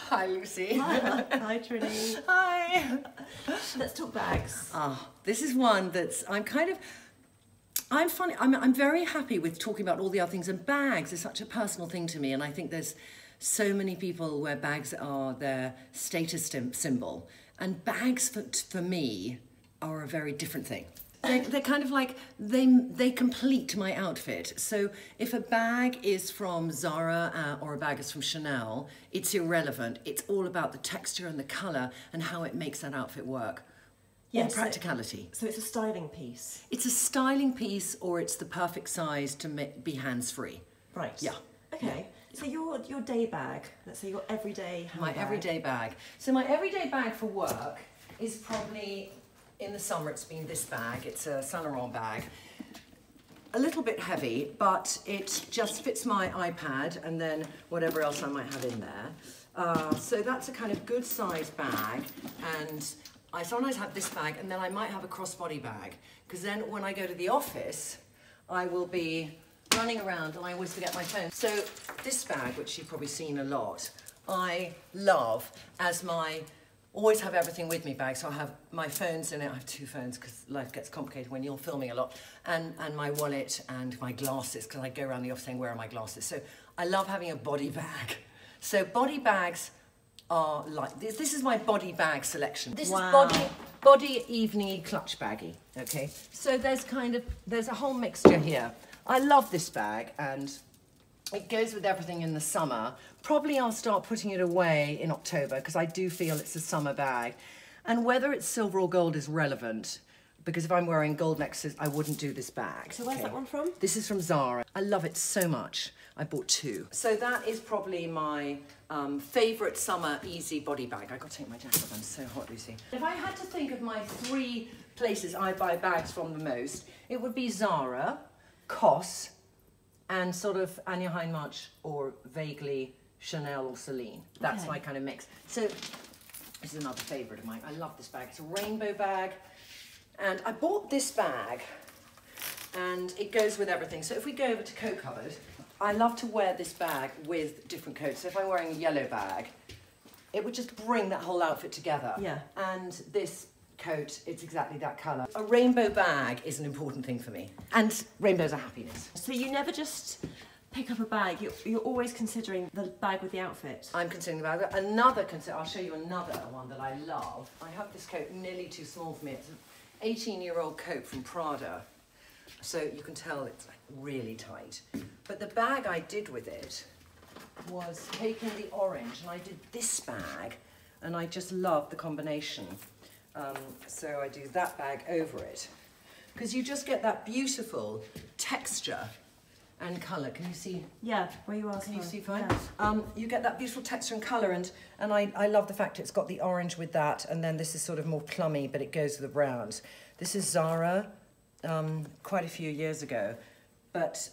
Hi, Lucy. Hi, Trinny. Hi. Let's talk bags. This is one that's, I'm very happy with talking about all the other things, and bags is such a personal thing to me, and I think there's so many people where bags are their status symbol, and bags for me are a very different thing. They're kind of like, they complete my outfit. So if a bag is from Zara or a bag is from Chanel, it's irrelevant. It's all about the texture and the colour and how it makes that outfit work. Yes, or practicality. So it's a styling piece. It's a styling piece, or it's the perfect size to be hands-free. Right. Yeah. Okay. Yeah. So your day bag, let's say your everyday handbag. My everyday bag. So my everyday bag for work is probably, in the summer it's been this bag. It's a Saint Laurent bag. A little bit heavy, but it just fits my iPad and then whatever else I might have in there. So that's a kind of good size bag, and I sometimes have this bag, and then I might have a crossbody bag, because then when I go to the office, I will be running around and I always forget my phone. So this bag, which you've probably seen a lot, I love as my always have everything with me bag. So I have my phones in it. I have two phones because life gets complicated when you're filming a lot, and my wallet and my glasses, because I go around the office saying, where are my glasses? So I love having a body bag. So body bags are like this. This is my body bag selection. This is body evening clutch baggy. Okay, so there's a whole mixture here. I love this bag, and it goes with everything in the summer. Probably I'll start putting it away in October, because I do feel it's a summer bag, and whether it's silver or gold is relevant, because if I'm wearing gold necklaces, I wouldn't do this bag. So where's that one from? This is from Zara. I love it so much. I bought two. So that is probably my favourite summer easy body bag. I got to take my jacket off, I'm so hot, Lucy. If I had to think of my three places I buy bags from the most, it would be Zara, COS, and sort of Anya Heinmarch or vaguely Chanel or Celine. That's my kind of mix. So this is another favourite of mine. I love this bag. It's a rainbow bag. And I bought this bag, and it goes with everything. So if we go over to coat cupboard, I love to wear this bag with different coats. So if I'm wearing a yellow bag, it would just bring that whole outfit together. Yeah. And this coat, it's exactly that colour. A rainbow bag is an important thing for me. And rainbows are happiness. So you never just pick up a bag, you're always considering the bag with the outfit. I'm considering the bag. I'll show you another one that I love. I have this coat nearly too small for me. It's an 18-year-old coat from Prada. So you can tell it's like really tight. But the bag I did with it was taking the orange, and I did this bag, and I just love the combination. So I do that bag over it, because you just get that beautiful texture and colour. Can you see? Yeah, where you are. Can you see fine? Yeah. You get that beautiful texture and colour, and I love the fact it's got the orange with that, and then this is sort of more plummy, but it goes with the browns. This is Zara, quite a few years ago, but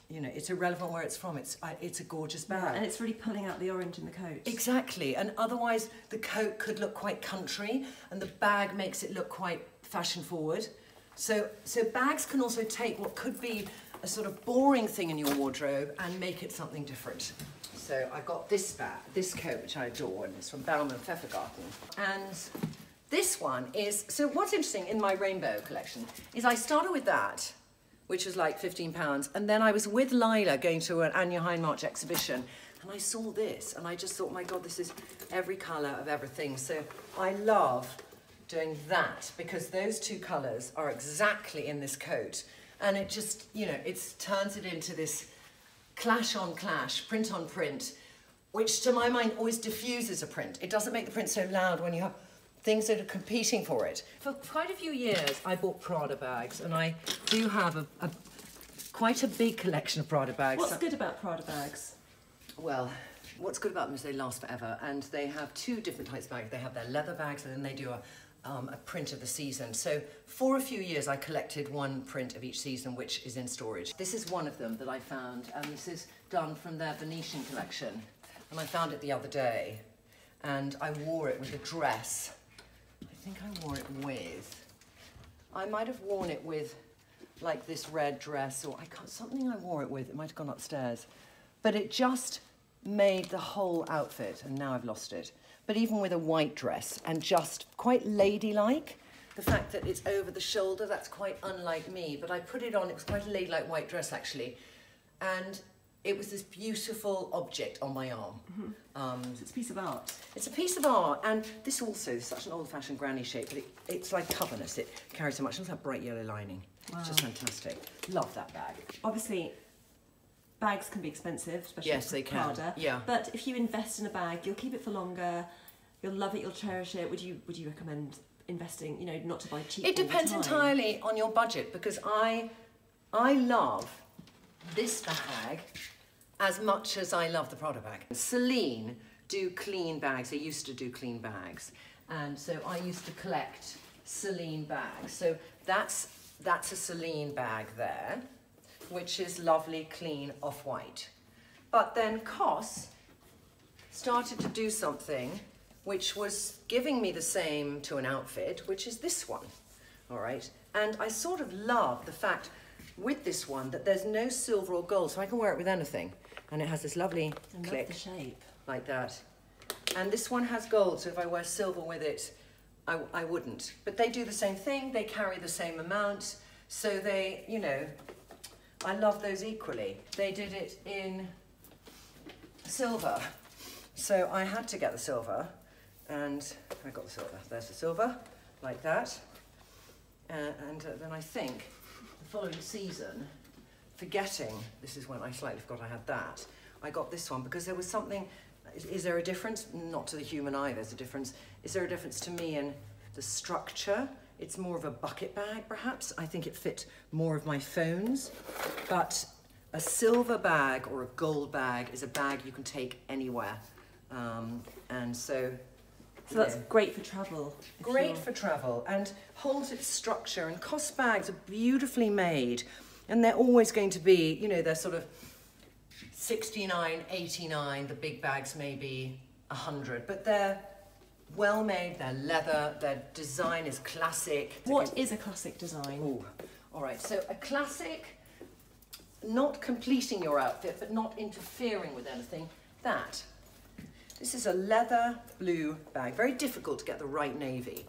you know, it's irrelevant where it's from. It's a gorgeous bag. Yeah, and it's really pulling out the orange in the coat. Exactly, and otherwise the coat could look quite country, and the bag makes it look quite fashion forward. So bags can also take what could be a sort of boring thing in your wardrobe and make it something different. So I got this bag, this coat, which I adore, and it's from Baumann Pfeffergarten. And this one is, so what's interesting in my rainbow collection is I started with that, which was like £15, and then I was with Lila going to an Anya Heinmarch exhibition, and I saw this, and I just thought, my God, this is every colour of everything. So I love doing that, because those two colours are exactly in this coat, and it just, you know, it turns it into this clash on clash, print on print, which to my mind always diffuses a print. It doesn't make the print so loud when you have things that are competing for it. For quite a few years, I bought Prada bags, and I do have quite a big collection of Prada bags. What's good about Prada bags? Well, what's good about them is they last forever, and they have two different types of bags. They have their leather bags, and then they do a print of the season. So for a few years, I collected one print of each season, which is in storage. This is one of them that I found, and this is done from their Venetian collection. And I found it the other day, and I wore it with a dress. I think I wore it with, I might have worn it with like this red dress, or something I wore it with, it might have gone upstairs. But it just made the whole outfit, and now I've lost it. But even with a white dress and just quite ladylike, the fact that it's over the shoulder, that's quite unlike me, but I put it on, it was quite a ladylike white dress actually, and it was this beautiful object on my arm. So it's a piece of art. It's a piece of art, and this also is such an old-fashioned granny shape, but it's like coverness. It carries so much. Look at that bright yellow lining. Wow. It's just fantastic. Love that bag. Obviously, bags can be expensive, especially yes, they can. Prada. Yeah. But if you invest in a bag, you'll keep it for longer. You'll love it. You'll cherish it. Would you recommend investing? You know, not to buy cheap. It depends entirely on your budget, because I love this bag as much as I love the Prada bag. Celine do clean bags. They used to do clean bags, and so I used to collect Celine bags. So that's a Celine bag there, which is lovely, clean, off-white. But then COS started to do something which was giving me the same to an outfit, which is this one, all right? And I sort of love the fact with this one that there's no silver or gold, so I can wear it with anything. And it has this lovely click, the shape. Like that. And this one has gold, so if I wear silver with it, I wouldn't. But they do the same thing, they carry the same amount, so they, you know, I love those equally. They did it in silver, so I had to get the silver, and I got the silver. There's the silver, like that. And then I think the following season, forgetting, this is when I slightly forgot I had that, I got this one because there was something, is there a difference? Not to the human eye, there's a difference. Is there a difference to me in the structure? It's more of a bucket bag, perhaps. I think it fit more of my phones, but a silver bag or a gold bag is a bag you can take anywhere. And so that's great for travel. Great for travel, and holds its structure, and COS bags are beautifully made. And they're always going to be, you know, they're sort of 69, 89, the big bags may be 100, but they're well made, they're leather, their design is classic. What is a classic design? Ooh, all right, so a classic, not completing your outfit, but not interfering with anything, that. This is a leather blue bag, very difficult to get the right navy.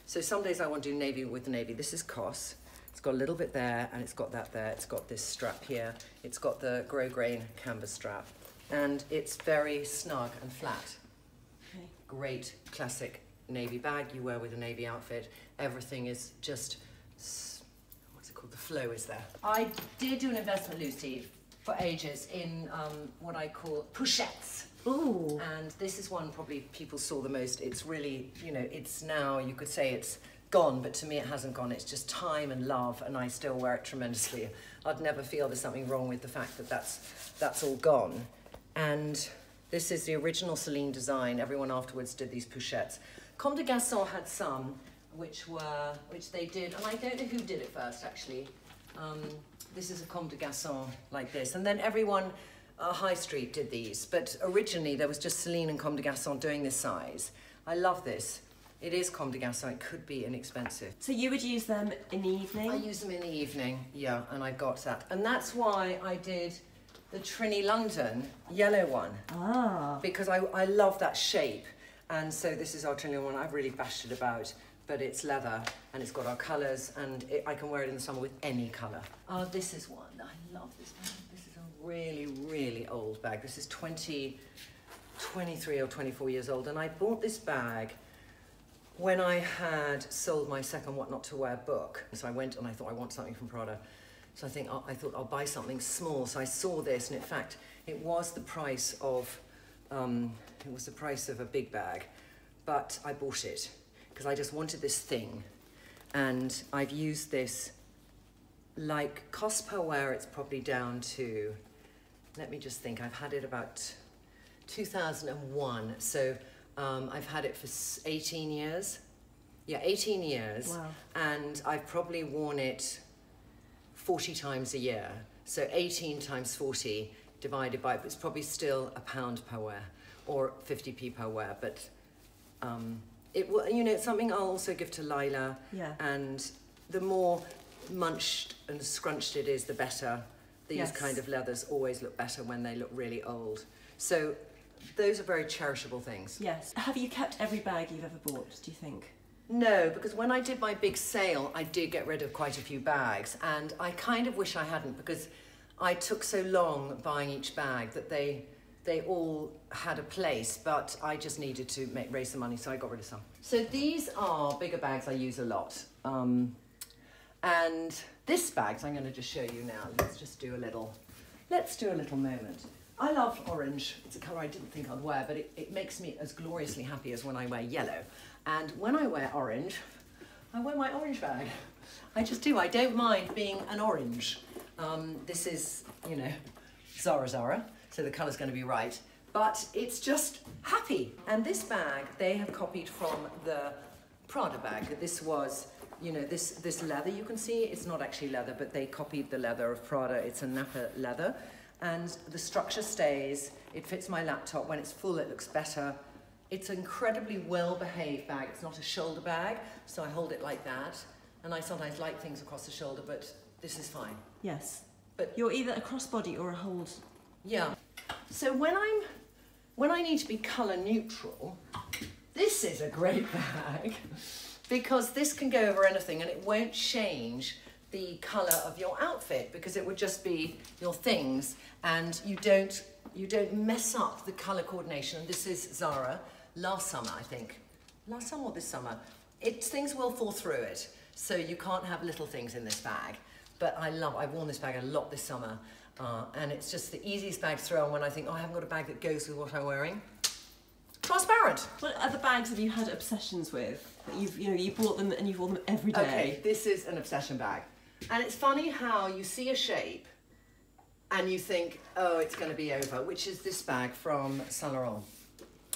So some days I want to do navy with navy. This is COS. It's got a little bit there, and it's got that there. It's got this strap here. It's got the grosgrain canvas strap, and it's very snug and flat. Okay. Great classic navy bag you wear with a navy outfit. Everything is just, what's it called? The flow is there. I did do an investment, Lucy, for ages in what I call pochettes. Ooh. And this is one probably people saw the most. It's really, you know, it's now, you could say it's gone, but to me it hasn't gone. It's just time and love, and I still wear it tremendously. I'd never feel there's something wrong with the fact that that's all gone. And this is the original Celine design. Everyone afterwards did these pochettes. Comme des Garçons had some, which they did, and I don't know who did it first actually. This is a Comme des Garçons like this, and then everyone High Street did these, but originally there was just Celine and Comme des Garçons doing this size. I love this. It is Comme des Garçons, it could be inexpensive. So you would use them in the evening? I use them in the evening, yeah, and I got that. And that's why I did the Trinny London yellow one. Ah. Because I love that shape. And so this is our Trinny one, I've really bashed it about, but it's leather, and it's got our colours, and I can wear it in the summer with any colour. Oh, this is one, I love this bag. This is a really, really old bag. This is 23 or 24 years old, and I bought this bag when I had sold my second What Not to Wear book. So I went and I thought I want something from Prada. So I thought I'll buy something small. So I saw this, and in fact, it was the price of a big bag, but I bought it because I just wanted this thing. And I've used this, like, cost per wear, it's probably down to, let me just think, I've had it about 2001. So I've had it for 18 years. Yeah, 18 years. Wow. And I've probably worn it 40 times a year. So 18 times 40 divided by, it's probably still £1 per wear or 50p per wear. But it will, you know, it's something I'll also give to Lila. Yeah. And the more munched and scrunched it is, the better. These yes. kind of leathers always look better when they look really old. So those are very cherishable things. Yes. Have you kept every bag you've ever bought, do you think? No, because when I did my big sale, I did get rid of quite a few bags, and I kind of wish I hadn't, because I took so long buying each bag that they all had a place, but I just needed to raise some money, so I got rid of some. So these are bigger bags I use a lot. And this bag, so I'm going to just show you now. Let's do a little moment. I love orange. It's a colour I didn't think I'd wear, but it makes me as gloriously happy as when I wear yellow. And when I wear orange, I wear my orange bag. I just do. I don't mind being an orange. This is, you know, Zara, so the colour's going to be right. But it's just happy. And this bag, they have copied from the Prada bag. This was, you know, this leather you can see, it's not actually leather, but they copied the leather of Prada. It's a nappa leather. And the structure stays. It fits my laptop. When it's full, it looks better. It's an incredibly well-behaved bag. It's not a shoulder bag, so I hold it like that. And I sometimes like things across the shoulder, but this is fine. Yes. But you're either a crossbody or a hold. Yeah. So when I need to be colour neutral, this is a great bag because this can go over anything and it won't change the colour of your outfit, because it would just be your things, and you don't mess up the colour coordination. And this is Zara, last summer, I think. Last summer or this summer. Things will fall through it, so you can't have little things in this bag. But I've worn this bag a lot this summer, and it's just the easiest bag to throw on when I think, oh, I haven't got a bag that goes with what I'm wearing. Transparent. What other bags have you had obsessions with? That you bought them and you've worn them every day? Okay, this is an obsession bag. And it's funny how you see a shape and you think, oh, it's going to be over, which is this bag from Saint Laurent.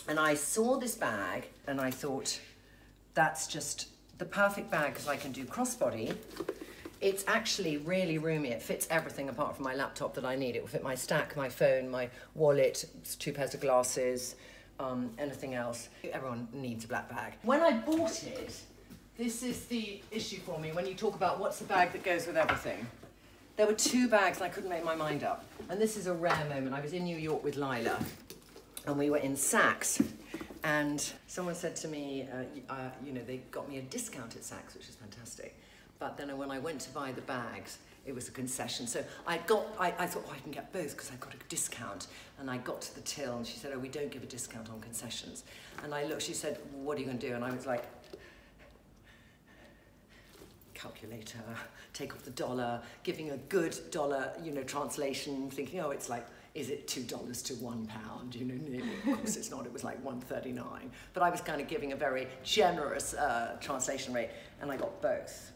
And I saw this bag and I thought, that's just the perfect bag because I can do crossbody. It's actually really roomy. It fits everything apart from my laptop that I need. It will fit my stack, my phone, my wallet, 2 pairs of glasses, anything else. Everyone needs a black bag. When I bought it, this is the issue for me when you talk about what's the bag that goes with everything. There were 2 bags and I couldn't make my mind up. And this is a rare moment. I was in New York with Lila and we were in Saks, and someone said to me, you know, they got me a discount at Saks, which is fantastic. But then when I went to buy the bags, it was a concession. So I thought, oh, I can get both because I got a discount. And I got to the till and she said, oh, we don't give a discount on concessions. And I looked, she said, well, what are you going to do? And I was like, calculator, take off the dollar, giving a good dollar, you know, translation, thinking, oh, it's like, is it $2 to £1? You know, of course it's not, it was like $1.39. But I was kind of giving a very generous translation rate, and I got both.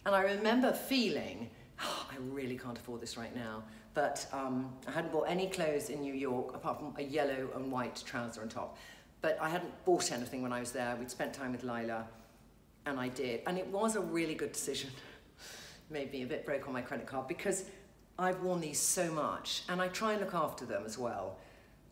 And I remember feeling, oh, I really can't afford this right now. But I hadn't bought any clothes in New York apart from a yellow and white trouser and top. But I hadn't bought anything when I was there. We'd spent time with Lila, and I did. And it was a really good decision. Made me a bit broke on my credit card because I've worn these so much, and I try and look after them as well.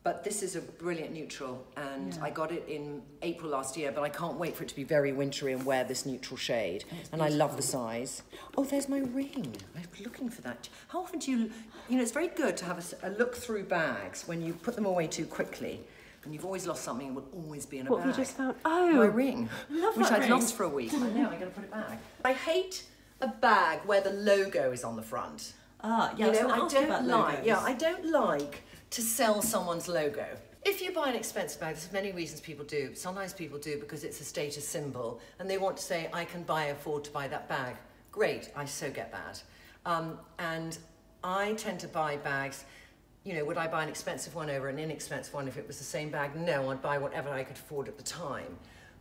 But this is a brilliant neutral, and yeah. I got it in April last year, but I can't wait for it to be very wintry and wear this neutral shade. And I love the size. Oh, there's my ring. I was looking for that. How often do you know, it's very good to have a look through bags when you put them away too quickly. And you've always lost something, it will always be in a bag. What have you just found? Oh! My ring, love which that I'd ring. lost for a week. I know, I'm going to put it back. I hate a bag where the logo is on the front. Ah, yeah, you know, I I don't like to sell someone's logo. If you buy an expensive bag, there's many reasons people do. Sometimes people do because it's a status symbol and they want to say, I can afford to buy that bag. Great, I so get that. And I tend to buy bags, you know, would I buy an expensive one over an inexpensive one if it was the same bag? No, I'd buy whatever I could afford at the time.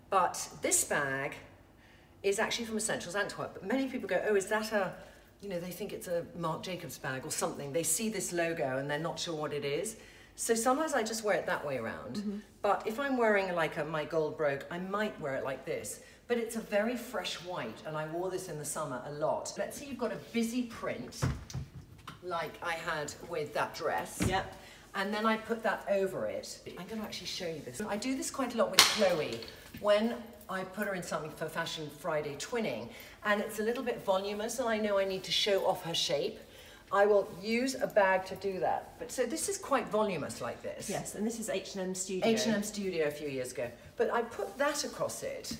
But this bag is actually from Essentials Antwerp. But many people go, oh, is that a, you know, they think it's a Marc Jacobs bag or something. They see this logo and they're not sure what it is. So sometimes I just wear it that way around. Mm-hmm. But if I'm wearing like my gold broke, I might wear it like this. But it's a very fresh white, and I wore this in the summer a lot. Let's say you've got a busy print, like I had with that dress. Yep. And then I put that over it. I'm going to actually show you this. I do this quite a lot with Chloe when I put her in something for Fashion Friday twinning, and it's a little bit voluminous, and I know I need to show off her shape. I will use a bag to do that. But so this is quite voluminous like this. Yes, and this is H&M Studio. H&M Studio a few years ago. But I put that across it,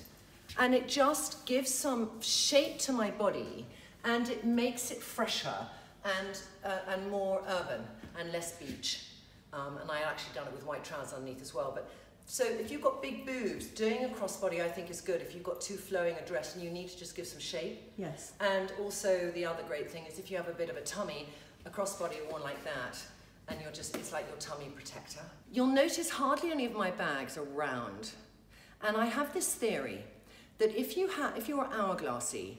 and it just gives some shape to my body, and it makes it fresher and more urban and less beach. And I actually done it with white trousers underneath as well. But so if you've got big boobs, doing a crossbody I think is good. If you've got too flowing a dress and you need to just give some shape. Yes. And also the other great thing is if you have a bit of a tummy, a crossbody worn like that, and you're just, it's like your tummy protector. You'll notice hardly any of my bags are round. And I have this theory that if you're hourglassy,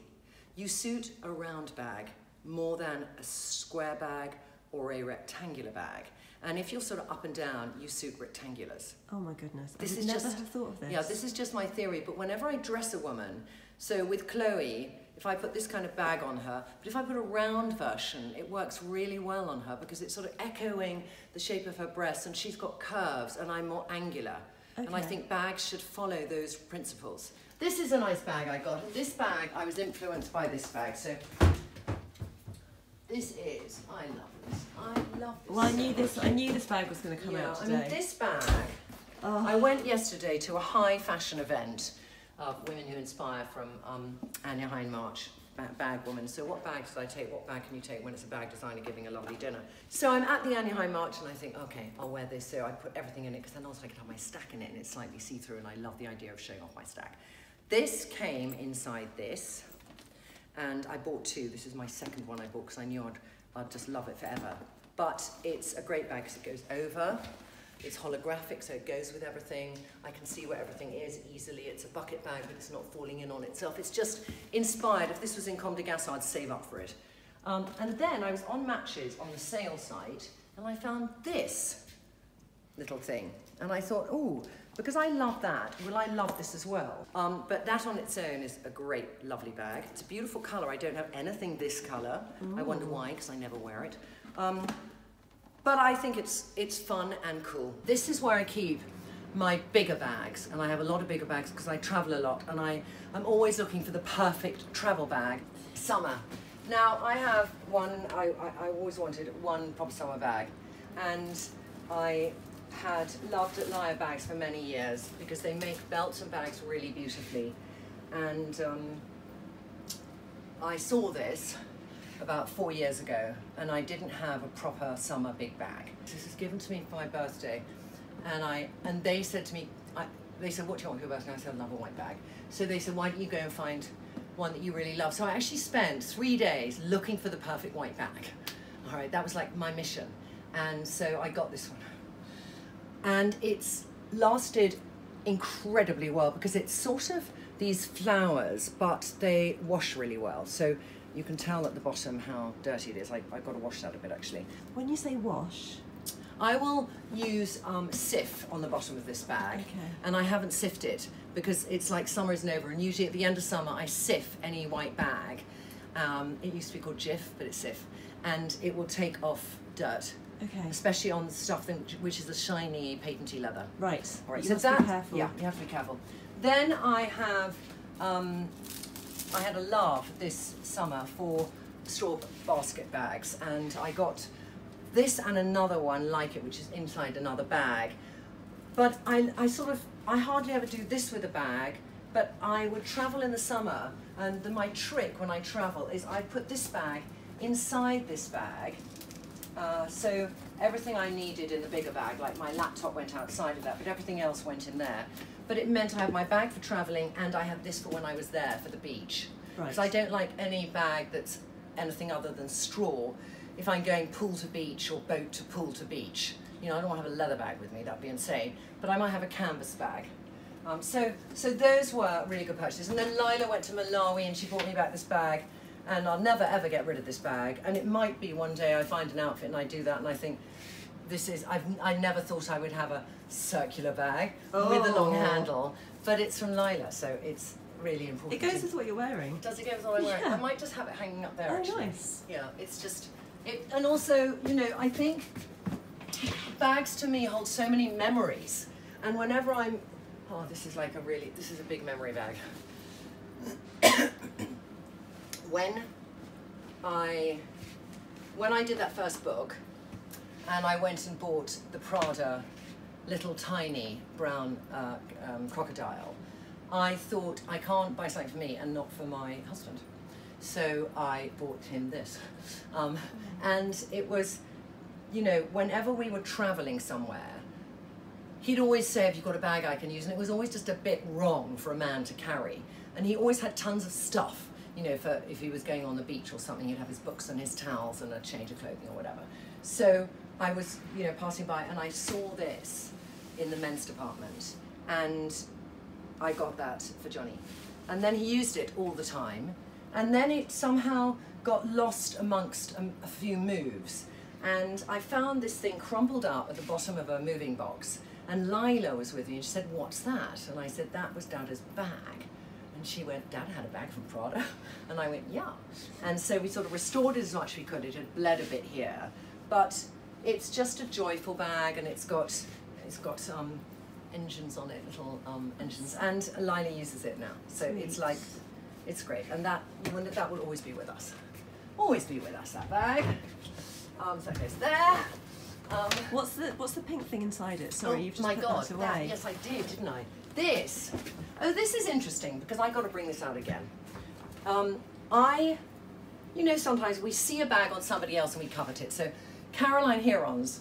you suit a round bag more than a square bag or a rectangular bag. And if you're sort of up and down, you suit rectangulars. Oh my goodness, I would never have thought of this. Yeah, this is just my theory, but whenever I dress a woman, so with Chloe, if I put this kind of bag on her, but if I put a round version, it works really well on her because it's sort of echoing the shape of her breasts, and she's got curves and I'm more angular. Okay. And I think bags should follow those principles. This is a nice bag I got. This bag, I was influenced by this bag, so this is, I love this. I love this. Well, I knew this bag was going to come out today. I mean, this bag, I went yesterday to a high fashion event of Women Who Inspire from Anya Hindmarch, bag woman. So what bags did I take? What bag can you take when it's a bag designer giving a lovely dinner? So I'm at the Anya Hindmarch and I think, okay, I'll wear this. So I put everything in it because then also I can have my stack in it and it's slightly see-through, and I love the idea of showing off my stack. This came inside this, and I bought two. This is my second one I bought because I knew I'd just love it forever. But it's a great bag because it goes over. It's holographic, so it goes with everything. I can see where everything is easily. It's a bucket bag, but it's not falling in on itself. It's just inspired. If this was in Comme des Garçons, I'd save up for it. And then I was on Matches on the sale site, and I found this little thing. And I thought, oh, because I love that, will I love this as well? But that on its own is a great, lovely bag. It's a beautiful colour. I don't have anything this colour. Ooh. I wonder why, because I never wear it. But I think it's fun and cool. This is where I keep my bigger bags, and I have a lot of bigger bags because I travel a lot, and I'm always looking for the perfect travel bag. Summer. Now I have one, I always wanted one proper summer bag, and I had loved Atelier bags for many years because they make belts and bags really beautifully. And I saw this about 4 years ago, and I didn't have a proper summer big bag. This was given to me for my birthday, and they said to me, they said, what do you want for your birthday? And I said, I love a white bag. So they said, why don't you go and find one that you really love? So I actually spent 3 days looking for the perfect white bag. All right, that was like my mission. And so I got this one. And it's lasted incredibly well because it's sort of these flowers, but they wash really well. So you can tell at the bottom how dirty it is. I've got to wash that a bit actually. When you say wash? I will use Sif on the bottom of this bag. Okay. And I haven't sifted it because it's like summer isn't over, and usually at the end of summer I sift any white bag. It used to be called Jif, but it's Sif. And it will take off dirt. Okay. Especially on stuff which is a shiny, patenty leather. Right. All right. You so must be careful. Yeah, you have to be careful. Then I have, I had a love this summer for straw basket bags, and I got this and another one like it, which is inside another bag. But I hardly ever do this with a bag, but I would travel in the summer, and my trick when I travel is I put this bag inside this bag. So everything I needed in the bigger bag, like my laptop went outside of that, but everything else went in there. But it meant I had my bag for traveling, and I had this for when I was there for the beach. Right. Because I don't like any bag that's anything other than straw if I'm going pool to beach or boat to pool to beach. You know, I don't want to have a leather bag with me, that'd be insane. But I might have a canvas bag. So those were really good purchases. And then Lila went to Malawi and she brought me back this bag. And I'll never ever get rid of this bag. And it might be one day I find an outfit and I do that and I think, this is, I never thought I would have a circular bag with a long handle, but it's from Lila, so it's really important. It goes with what you're wearing. Does it go with what I'm wearing? I might just have it hanging up there actually. Nice. Yeah, it's just, and also, you know, I think bags to me hold so many memories. And whenever I'm, this is like this is a big memory bag. When I when I did that first book, and I went and bought the Prada little tiny brown crocodile, I thought, I can't buy something for me and not for my husband. So I bought him this. And it was, you know, whenever we were traveling somewhere, he'd always say, have you got a bag I can use? And it was always just a bit wrong for a man to carry. And he always had tons of stuff, you know, for if he was going on the beach or something, he'd have his books and his towels and a change of clothing or whatever. So I was, you know, passing by and I saw this in the men's department, and I got that for Johnny. And then he used it all the time, and then it somehow got lost amongst a few moves. And I found this thing crumpled up at the bottom of a moving box, and Lila was with me and she said, what's that? And I said, that was Dada's bag. And she went, Dad had a bag from Prada? And I went, yeah. And so we sort of restored it as much as we could. It had bled a bit here, but it's just a joyful bag, and it's got engines on it, little engines, and Lila uses it now. So Sweet. it's like, it's great, and that will always be with us. Always be with us, that bag. So that goes there. What's the pink thing inside it? Sorry, you've just my put God, that away. yes, I did, didn't I? This. Oh, this is interesting because I got to bring this out again. You know, sometimes we see a bag on somebody else and we covet it. So, Caroline Hirons.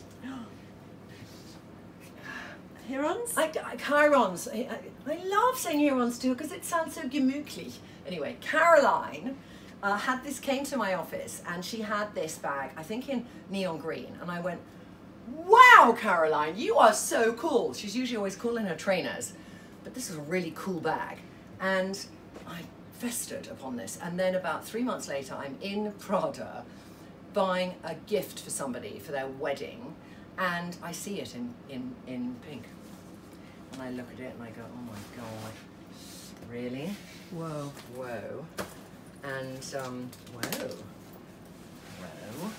Hirons? Chirons. I love saying Hirons too because it sounds so gemütlich. Anyway, Caroline came to my office and she had this bag, I think in neon green, and I went, wow, Caroline, you are so cool. She's usually always cool in her trainers, but this is a really cool bag. And I festered upon this, and then about 3 months later, I'm in Prada buying a gift for somebody for their wedding, and I see it in pink. And I look at it and I go, oh my God, really? Whoa. Whoa. And, whoa. Whoa.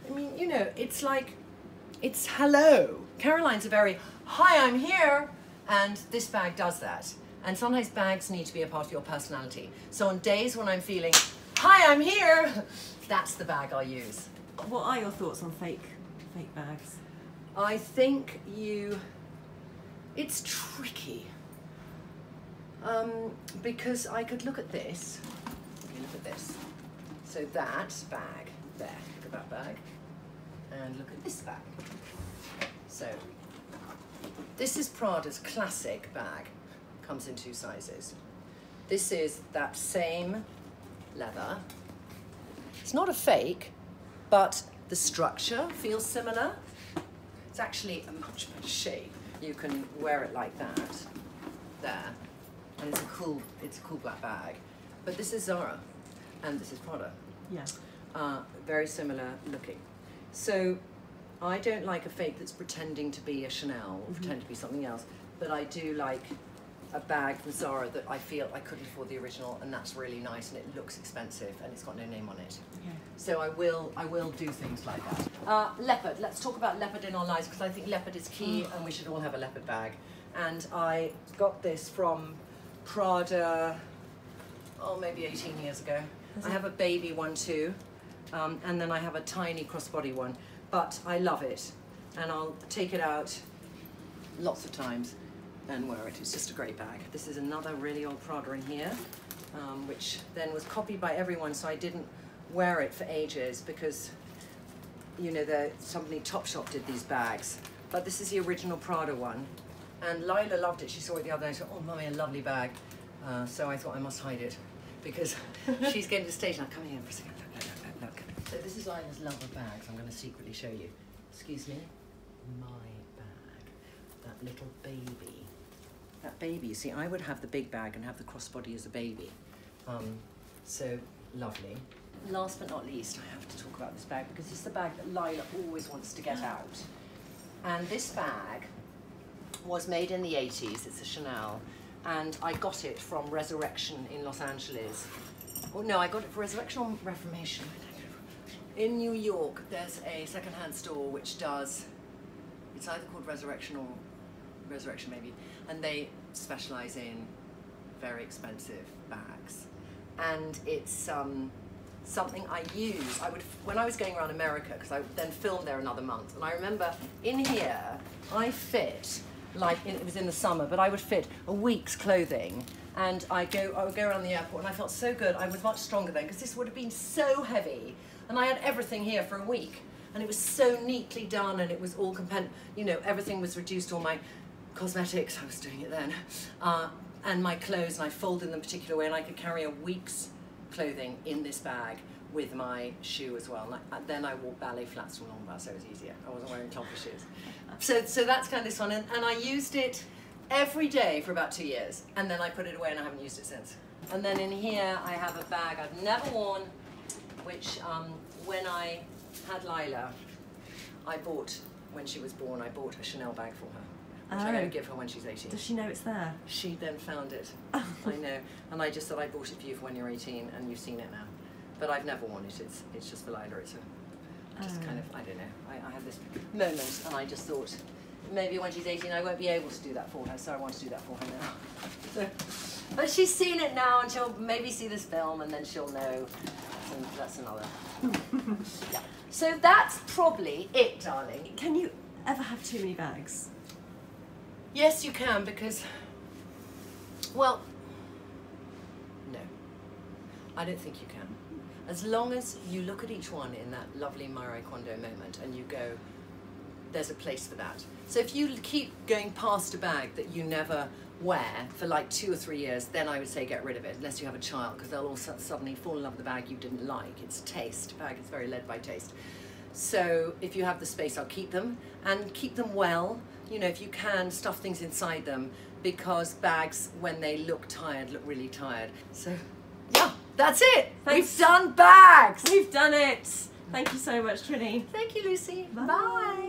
I mean, you know, it's like, it's hello. Caroline's a very, hi, I'm here. And this bag does that. And sometimes bags need to be a part of your personality. So on days when I'm feeling, hi, I'm here, that's the bag I use. What are your thoughts on fake bags? I think it's tricky. Because I could look at this. Okay, look at this. So that bag there, look at that bag. And look at this bag. So this is Prada's Classic Bag. Comes in 2 sizes. This is that same leather. It's not a fake, but the structure feels similar. It's actually a much better shape. You can wear it like that, there, and it's a cool black bag. But this is Zara, and this is Prada. Yeah. Very similar looking. So I don't like a fake that's pretending to be a Chanel or pretend to be something else, but I do like a bag from Zara that I feel I couldn't afford the original, and that's really nice, and it looks expensive, and it's got no name on it. Okay. So I will do things like that. Leopard. Let's talk about leopard in our lives, because I think leopard is key, and we should all have a leopard bag. And I got this from Prada, maybe 18 years ago. I have a baby one too, and then I have a tiny crossbody one. But I love it, and I'll take it out lots of times and wear it. It's just a great bag. This is another really old Prada in here, which then was copied by everyone, so I didn't wear it for ages because, you know, the company Topshop did these bags. But this is the original Prada one, and Lila loved it. She saw it the other day and said, oh, Mummy, a lovely bag. So I thought I must hide it because she's getting to the stage now. Come here for a second. Look. So this is Lila's love of bags. I'm going to secretly show you. Excuse me. My bag. That little baby. That baby, you see, I would have the big bag and have the crossbody as a baby. So lovely. Last but not least, I have to talk about this bag because it's the bag that Lila always wants to get out. And this bag was made in the 80s. It's a Chanel. And I got it from Resurrection in Los Angeles. Oh no, I got it for Resurrection or Reformation. In New York, there's a secondhand store which does, it's either called Resurrection or Resurrection maybe, and they specialize in very expensive bags. And it's something I use. When I was going around America, because I then filmed there another month, and I remember in here, I fit, it was in the summer, but I would fit a week's clothing, and I would go around the airport, and I felt so good. I was much stronger then, because this would have been so heavy, and I had everything here for a week, and it was so neatly done, and it was all everything was reduced, all my cosmetics, I was doing it then, and my clothes, and I folded them a particular way, and I could carry a week's clothing in this bag with my shoe as well. And then I wore ballet flats from Longbar, so it was easier. I wasn't wearing clunky shoes. So that's kind of this one, and I used it every day for about 2 years, and then I put it away and I haven't used it since. And then in here I have a bag I've never worn, which when I had Lila, I bought, when she was born, I bought a Chanel bag for her. Which I'm going to give her when she's 18. Does she know it's there? She then found it. I know. And I just said I bought it for you for when you're 18 and you've seen it now. But I've never worn it. It's just for Lila. It's just kind of, I don't know. I had this moment and I just thought maybe when she's 18 I won't be able to do that for her, so I want to do that for her now. But she's seen it now and she'll maybe see this film and then she'll know. And that's another. Yeah. So that's probably it, darling. Can you ever have too many bags? Yes, you can, because, well, no, I don't think you can. As long as you look at each one in that lovely Marie Kondo moment and you go, there's a place for that. So if you keep going past a bag that you never wear for like 2 or 3 years, then I would say get rid of it, unless you have a child, because they'll all suddenly fall in love with the bag you didn't like. It's taste. Bag is very led by taste. So if you have the space, I'll keep them, and keep them well. You know, if you can, stuff things inside them, because bags, when they look tired, look really tired. So, yeah, that's it. Thanks. We've done bags. We've done it. Thank you so much, Trinny. Thank you, Lucy. Bye. Bye.